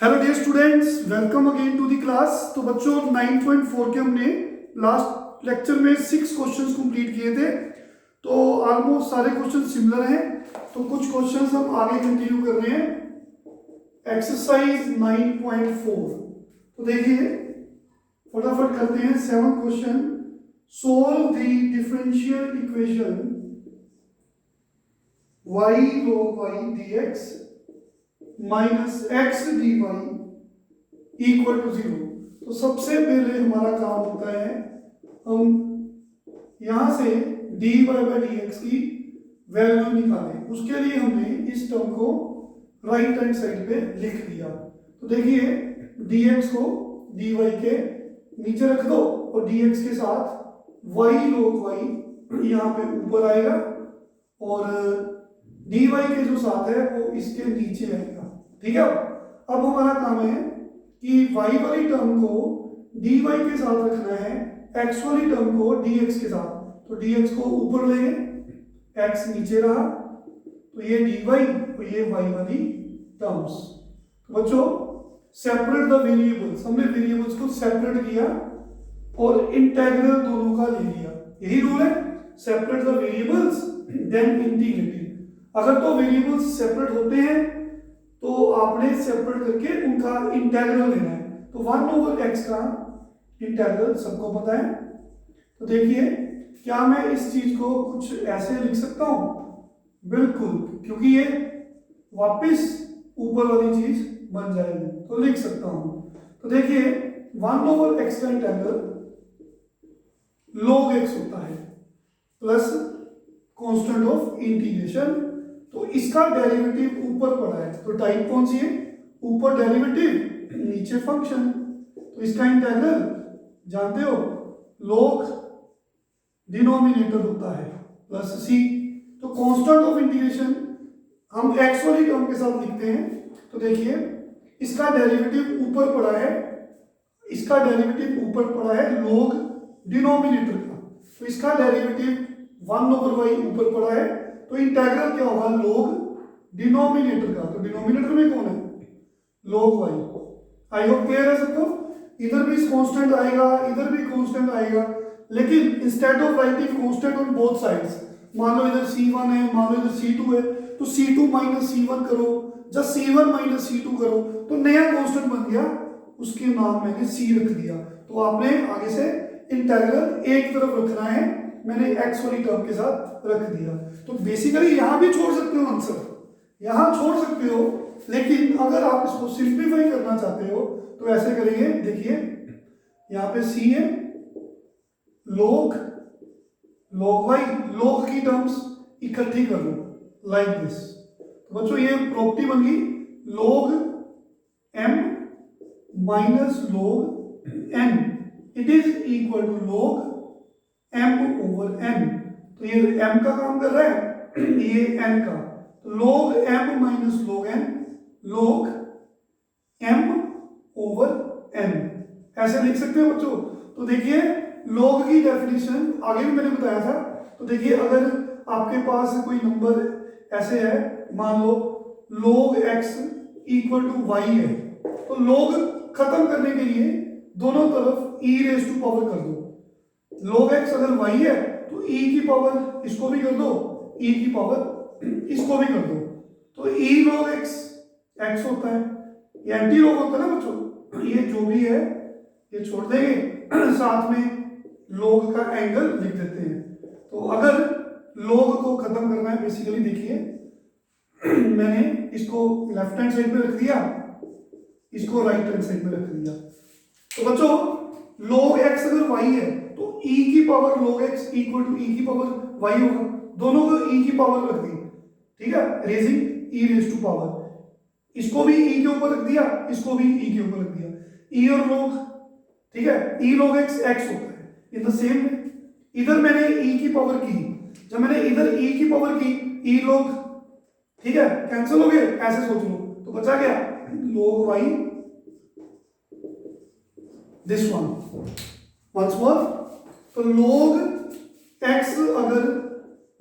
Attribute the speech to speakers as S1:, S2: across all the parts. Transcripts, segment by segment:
S1: Hello dear students, welcome again to the class. तो बच्चों 9.4 के हमने लास्ट लेक्चर में 6 क्वेश्चंस कंप्लीट किए थे। तो ऑलमोस्ट सारे क्वेश्चन सिमिलर हैं। तो कुछ क्वेश्चंस हम आगे कंटिन्यू कर रहे हैं। एक्सरसाइज 9.4। तो देखिए फटाफट करते हैं। 7th question, solve the differential equation y log y dx minus x d y equal to 0। तो सबसे पहले हमारा काम होता है, हम यहां से d y by d x की वैल्यू निकालें। उसके लिए हमने इस टर्म को राइट हैंड साइड पे लिख दिया। तो देखिए डी एक्स को डी वाई के नीचे रख दो और डी एक्स के साथ वाई लोग वाई यहाँ पे ऊपर आएगा और डी वाई के जो साथ है वो इसके नीचे आएगा। ठीक है। अब हमारा काम है कि y वाली टर्म को dy के साथ रखना है, x वाली टर्म को dx के साथ। तो dx को ऊपर लेंगे, x नीचे रहा, तो ये dy और ये y वाली टर्म्स। तो बच्चों सेपरेट द वेरिएबल्स, हमने वेरिएबल्स को सेपरेट किया और इंटीग्रल दोनों का ले लिया। यही रूल है, separate the variables then integrating. अगर तो वेरिएबल्स सेपरेट होते हैं तो आपने सेपरेट करके उनका इंटीग्रल लेना है। तो 1/x का इंटीग्रल सबको पता है। तो देखिए क्या मैं इस चीज को कुछ ऐसे लिख सकता हूं? बिल्कुल, क्योंकि ये वापस ऊपर वाली चीज बन जाएगी, तो लिख सकता हूं। तो देखिए 1/x का इंटीग्रल log x होता है प्लस कांस्टेंट ऑफ इंटीग्रेशन। तो इसका डेरिवेटिव ऊपर पड़ा है, तो टाइप कौन सी है? ऊपर डेरिवेटिव, नीचे फंक्शन। तो इसका इंटीग्रल जानते हो, log डिनोमिनेटर होता है प्लस c। तो कांस्टेंट ऑफ इंटीग्रेशन हम x वाली टर्म के साथ लिखते हैं। तो देखिए इसका डेरिवेटिव ऊपर पड़ा है, इसका डेरिवेटिव ऊपर पड़ा है log डिनोमिनेटर का। तो इसका डेरिवेटिव 1/y ऊपर पड़ा है, तो इंटीग्रल क्या होगा? log डिनोमिनेटर का। तो डिनोमिनेटर में कौन है? log y। I hope clear है सबको। इधर भी कांस्टेंट आएगा, इधर भी कांस्टेंट आएगा, लेकिन instead of writing constant on both sides, मान लो इधर c1 है, मान लो इधर c2 है, तो c2 माइनस c1 करो, जब c1 माइनस c2 करो तो नया कांस्टेंट बन गया, उसके नाम मैंने c रख दिया। तो आपने आगे से इंटीग्रल एक तरफ रखना है, मैंने x वाली टर्म के साथ रख दिया। तो बेसिकली यहां भी छोड़ सकते हो आंसर, यहां छोड़ सकते हो, लेकिन अगर आप इसको सिंप्लीफाई करना चाहते हो तो ऐसे करेंगे। देखिए यहां पे c है, log y, log की टर्म्स इकट्ठी कर लो लाइक दिस। तो बच्चों ये प्रॉपर्टी बन गई, log m minus log n it is equal to log m/n। तो ये m का काम कर रहा है, ये n का। तो log m minus log n, log m/n ऐसे लिख सकते हो बच्चों। तो देखिए log की डेफिनेशन आगे भी मैंने बताया था। तो देखिए अगर आपके पास कोई नंबर ऐसे है, मान लो log x equal to y है, तो log खत्म करने के लिए दोनों तरफ e रेज टू पावर कर दो। log x अगर y है तो e की पावर इसको भी कर दो, e की पावर इसको भी कर दो। तो e log x x होता है, ये एंटी log होता है ना बच्चों। ये जो भी है ये छोड़ देंगे, साथ में log का एंगल लिख देते हैं। तो अगर log को खत्म करना है, बेसिकली देखिए मैंने इसको लेफ्ट हैंड साइड पे रख दिया, इसको राइट हैंड साइड पे रख दिया। तो बच्चों log x अगर y है तो e की power log x equal to e की पावर y होगा, दोनों को e की पावर रख दी। ठीक है, raising e raise to power, इसको भी e के ऊपर रख दिया, इसको भी e के ऊपर रख दिया, e और log। ठीक है, e log x x होता है। इन द सेम इधर मैंने e की पावर की, जब मैंने इधर e की पावर की, e log, ठीक है, कैंसिल हो गए, ऐसे सोच लो। तो बचा क्या? log y, this one once more. तो log x अगर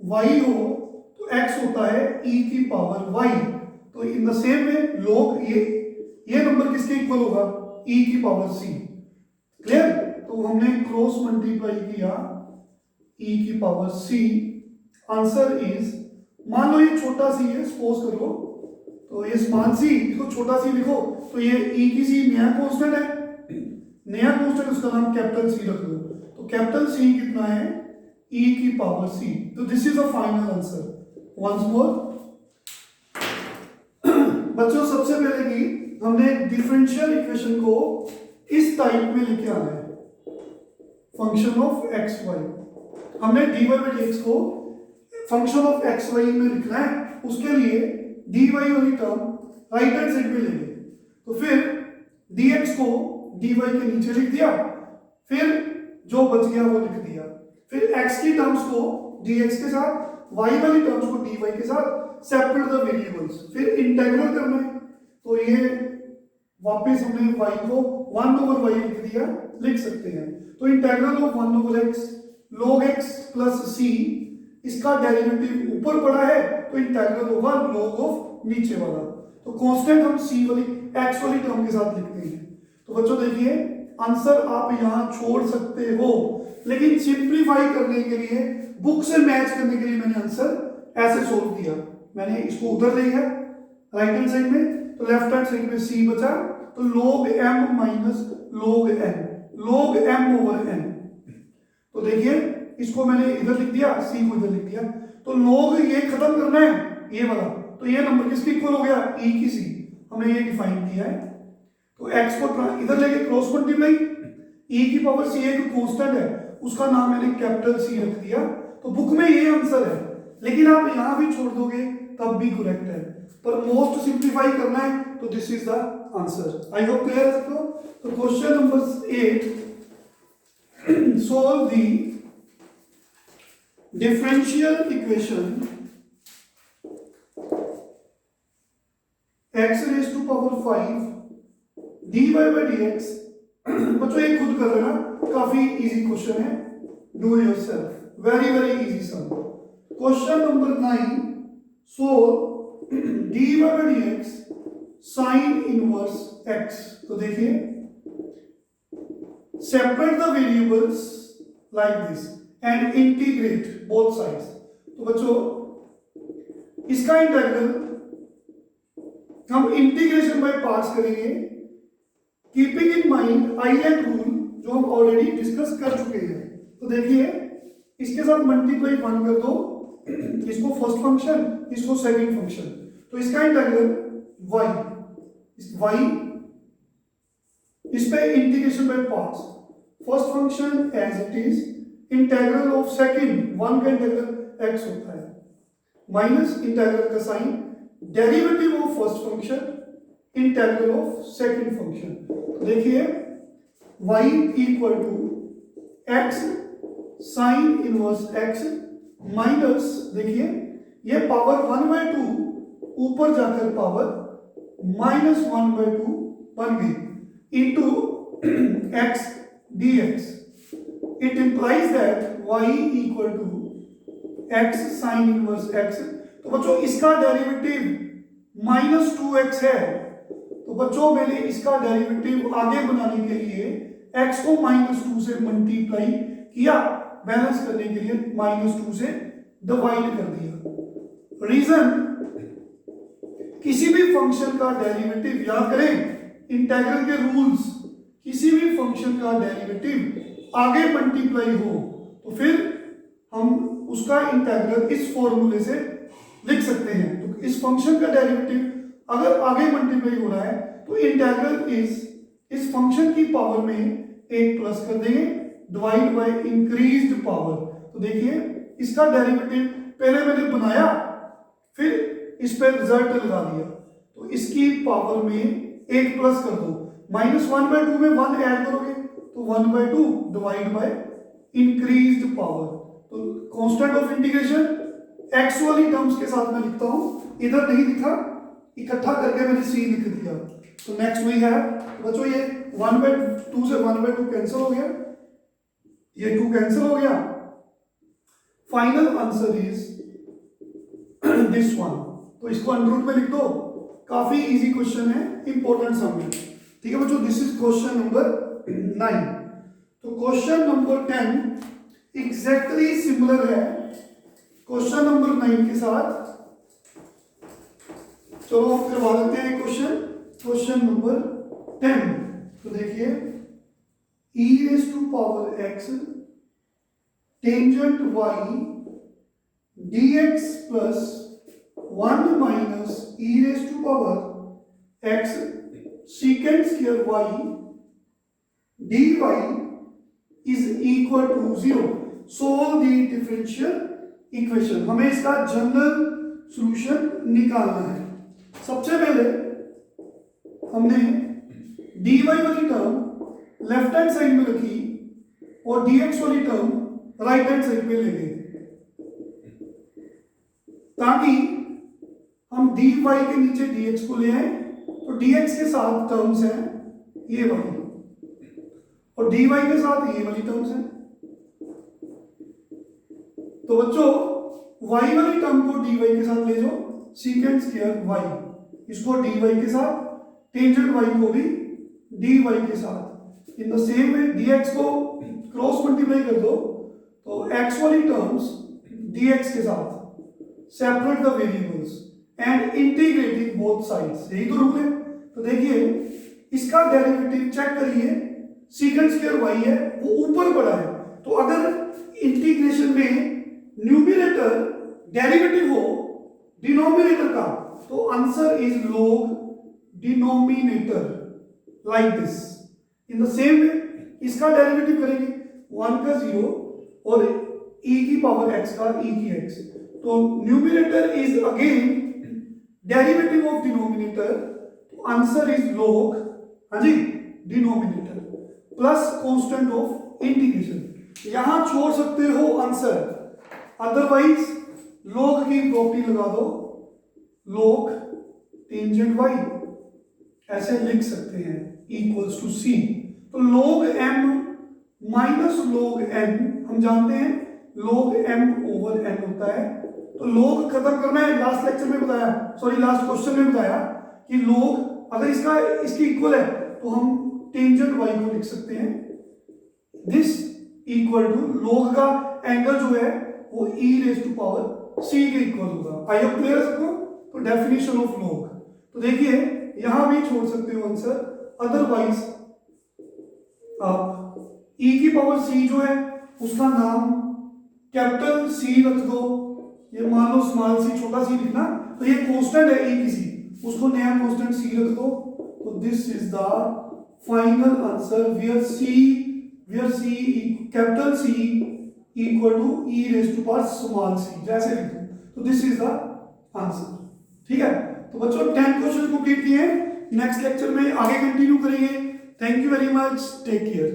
S1: y हो तो x होता है e की पावर y। तो इन द सेम वे log ये नंबर इक्वल होगा e की पावर c। क्लियर? तो हमने क्रॉस मल्टीप्लाई किया e की पावर c। आंसर इज, मान लो ये छोटा सी है, सपोज करो, तो ये स्मॉल सी, इसको छोटा सी लिखो, तो ये e की c नया कांस्टेंट है, नया कांस्टेंट, उसका नाम कैपिटल सी रख दो। तो कैपिटल सी कितना है? e की पावर c। तो this is a final answer. Once more बच्चों, सबसे पहले की हमने डिफरेंशियल इक्वेशन को इस टाइप में लेके आना है, फंक्शन ऑफ एक्स वाई। हमने dy बाई dx को फंक्शन ऑफ एक्स वाई में लिखना है, उसके लिए dy वाली टर्म राइट हैंड साइड में लेंगे। तो फिर dx को dy के नीचे लिख दिया, फिर जो बच गया वो लिख दिया, फिर x की टर्म्स को dx के साथ, y वाली टर्म्स को dy के साथ, सेपरेट द वेरिएबल्स, फिर इंटीग्रल करना है। तो ये वापस हमने y को 1/y लिख दिया, लिख सकते हैं। तो integral of 1/x log x plus c, इसका डेरिवेटिव ऊपर पड़ा है तो इंटीग्रल होगा log ऑफ नीचे वाला। तो कांस्टेंट हम c वाली x वाली टर्म के साथ लिखते हैं। तो बच्चों देखिए, आंसर आप यहां छोड़ सकते हो, लेकिन सिंप्लीफाई करने के लिए, बुक से मैच करने के लिए मैंने आंसर ऐसे सोल्व किया। मैंने इसको उधर ले गया राइट हैंड साइड में, तो लेफ्ट हैंड साइड में c बचा, तो log m minus log n, log m over n। तो देखिए, इसको मैंने इधर लिख दिया, c को इधर लिख दिया, तो log ये खत्म करना है ये वाला, तो ये नंबर किसके इक्वल हो गया? e की c, हमने ये डिफाइन किया है। तो x को इधर लेके क्रॉस मल्टीप्लाई, e की पावर c एक कांस्टेंट है, उसका नाम मैंने कैपिटल c रख दिया। तो बुक में ये आंसर है, लेकिन आप यहां भी छोड़ दोगे तब भी करेक्ट है, पर मोस्ट सिंप्लीफाई करना है तो this is the answer. I hope clear है सबको। तो question number 8, solve the differential equation x raised to power 5 dy by dx। बच्चों ये खुद कर लेना, काफी इजी क्वेश्चन है, do yourself, very very easy sum. Question number 9, solve dy by dx sin inverse x। तो देखिए, separate the variables like this and integrate both sides। तो बच्चों, इसका इंटीग्रल हम इंटीग्रेशन बाय पार्ट्स करेंगे, keeping in mind island rule जो हम already discuss कर चुके हैं। तो देखिए, इसके साथ मल्टीप्लाई 1 कर दो, इसको फर्स्ट फंक्शन, इसको सेकंड फंक्शन, तो इसका इंटीग्रल y, इस पे integration by parts, first function as it is, integral of second, 1 का इंटीग्रल x होता है, माइनस इंटीग्रल का sign, derivative of first function, integral of second function. देखिए, y equal to x sine inverse x minus, देखिए ये power 1/2 ऊपर जाकर power -1/2 बन गई into x dx। It implies that y equal to x sine inverse x। तो बच्चों, इसका डेरिवेटिव -2x है, तो बच्चों मैंने इसका डेरिवेटिव आगे बनाने के लिए x को -2 से मल्टीप्लाई किया, बैलेंस करने के लिए -2 से डिवाइड कर दिया। रीजन, किसी भी फंक्शन का डेरिवेटिव, याद करें इंटीग्रल के रूल्स, किसी भी फंक्शन का डेरिवेटिव आगे मल्टीप्लाई हो तो फिर हम उसका इंटीग्रल इस फॉर्मूले से लिख सकते हैं। तो इस फंक्शन का डेरिवेटिव अगर आगे मल्टीप्लाई हो रहा है तो इंटीग्रल इस फंक्शन की पावर में 1 प्लस कर देंगे, डिवाइड बाय इंक्रीज्ड पावर। तो देखिए, इसका डेरिवेटिव पहले मैंने बनाया, फिर इस पे रिजल्ट लगा दिया, तो इसकी पावर में 1 प्लस कर दो, -1/2 में 1 ऐड करोगे तो 1/2 डिवाइड बाय इंक्रीज्ड पावर। तो कांस्टेंट ऑफ इंटीग्रेशन x वाली टर्म्स के साथ मैं लिखता हूं, इधर नहीं लिखा, इकट्ठा करके मैंने c लिख दिया। तो नेक्स्ट वी हैव, बच्चों ये 1/2 से 1/2 कैंसिल हो गया, ये 2 कैंसिल हो गया, final answer is this one. तो इसको अंडर रूट में लिख दो, काफी इजी क्वेश्चन है, इंपॉर्टेंट सम है। ठीक है बच्चों, दिस इज क्वेश्चन नंबर 9। तो क्वेश्चन नंबर 10 एग्जैक्टली सिमिलर है क्वेश्चन नंबर 9 के साथ। चलो हम करवा देते हैं क्वेश्चन नंबर 10। तो देखिए, e raise to power x tangent y dx plus 1 minus e raise to power x secant square y dy is equal to 0. Solve the differential equation. हमें इसका जनरल सॉल्यूशन निकालना है। सबसे पहले हमने dy वाली टर्म लेफ्ट हैंड साइड में रखी और dx वाली टर्म राइट हैंड साइड पे ले गए, ताकि हम dy के नीचे dx को ले आए। तो dx के साथ टर्म्स हैं ये वाली और dy के साथ ये वाली टर्म्स हैं। तो बच्चों y वाली टर्म को dy के साथ ले जाओ, सीकेंट स्क्वायर y, इसको dy के साथ, टेंजेंट y को भी dy के साथ। इन द सेम वे dx को क्रॉस मल्टीप्लाई कर दो तो x वाली टर्म्स dx के साथ, separate the variables and integrating both sides, यही तो रूल है। तो देखिए इसका डेरिवेटिव चेक करिए, सीकेंट स्क्वायर y है वो ऊपर पड़ा है, तो अगर इंटीग्रेशन में न्यूमरेटर डेरिवेटिव हो डिनोमिनेटर का तो answer is log denominator like this. In the same way इसका डेरिवेटिव करेंगे 1 का 0 और e की पावर x का e की x, तो numerator is again derivative of denominator, तो आंसर इज log, हाँ जी, denominator plus constant of integration. यहां छोड़ सकते हो आंसर, अदरवाइज log की प्रॉपर्टी लगा दो, log टेंजेंट y ऐसे लिख सकते हैं इक्वल्स टू c। तो log m minus log n, हम जानते हैं log m ओवर n होता है। तो log खत्म करना है, लास्ट लेक्चर में बताया, सॉरी लास्ट क्वेश्चन में बताया कि log अगर इसकी इक्वल है तो हम टेंजेंट y को लिख सकते हैं दिस इक्वल टू log का एंगल जो है वो e raise to power c के इक्वल होगा। आई होप क्लियर है सबको। तो डेफिनेशन ऑफ log, तो देखिए यहां भी छोड़ सकते हो आंसर, अदरवाइज आप e की पावर c जो है उसका नाम कैपिटल C रख दो, ये मान लो स्मॉल c, छोटा c लिखना, तो ये कांस्टेंट है e की c, उसको नया कांस्टेंट c रख दो। तो this is the final answer where c capital C equal to e raise to power small c, जैसे लिख दो। तो दिस इज द आंसर। ठीक है, तो बच्चों 10 क्वेश्चन कंप्लीट किए हैं, नेक्स्ट लेक्चर में आगे कंटिन्यू करेंगे। Thank you very much, take care.